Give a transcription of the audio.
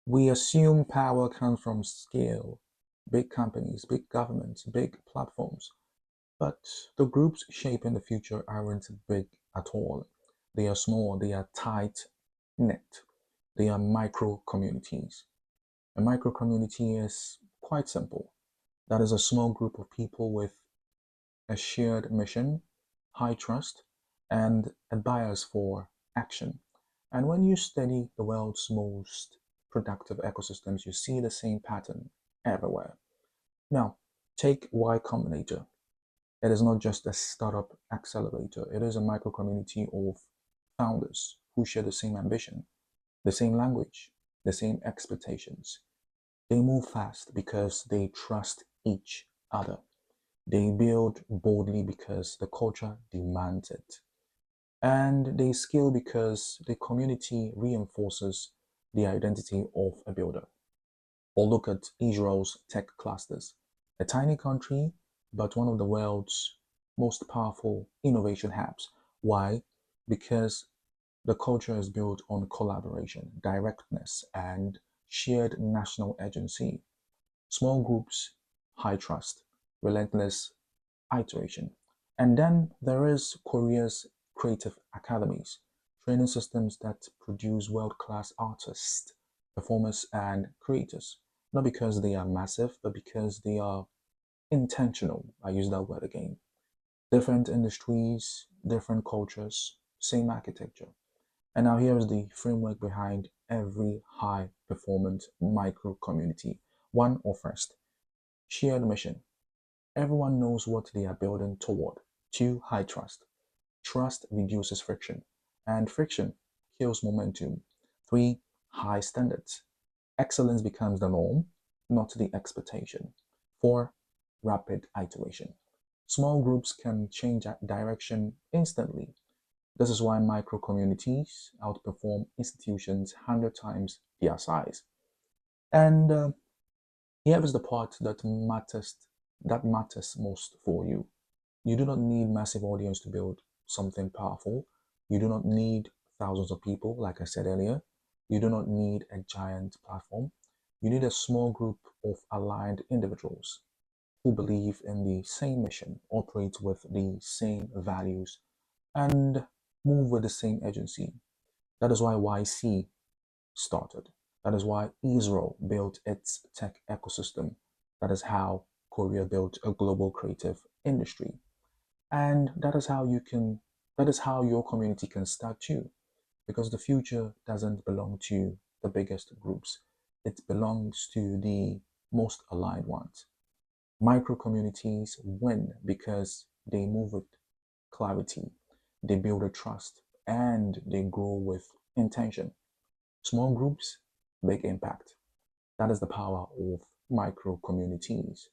We assume power comes from scale, big companies, big governments, big platforms. But the groups shaping the future aren't big at all. They are small, they are tight knit, they are micro communities. A micro community is quite simple. That is a small group of people with a shared mission, high trust, and a bias for action. And when you study the world's most productive ecosystems, you see the same pattern everywhere. Now, take Y Combinator. It is not just a startup accelerator, it is a micro community of founders who share the same ambition, the same language, the same expectations. They move fast because they trust each other. They build boldly because the culture demands it. And they scale because the community reinforces the identity of a builder. Or look at Israel's tech clusters. A tiny country, but one of the world's most powerful innovation hubs. Why? Because the culture is built on collaboration, directness, and shared national agency. Small groups, high trust, relentless iteration. And then there is Korea's creative academies, training systems that produce world-class artists, performers, and creators. Not because they are massive, but because they are intentional. I use that word again. Different industries, different cultures, same architecture. And now here is the framework behind every high performance micro community. One or first, shared mission. Everyone knows what they are building toward. Two, high trust. Trust reduces friction, and friction kills momentum. Three, high standards. Excellence becomes the norm, not the expectation. Four, rapid iteration. Small groups can change direction instantly. This is why micro communities outperform institutions 100 times their size. And here is the part that matters most for you. You do not need massive audience to build something powerful. You do not need thousands of people, like I said earlier. You do not need a giant platform. You need a small group of aligned individuals who believe in the same mission, operate with the same values, and move with the same agency. That is why YC started. That is why Israel built its tech ecosystem. That is how Korea built a global creative industry. And that is how your community can start too. Because the future doesn't belong to the biggest groups. It belongs to the most aligned ones. Micro communities win because they move with clarity, they build a trust, and they grow with intention. Small groups, big impact. That is the power of micro communities.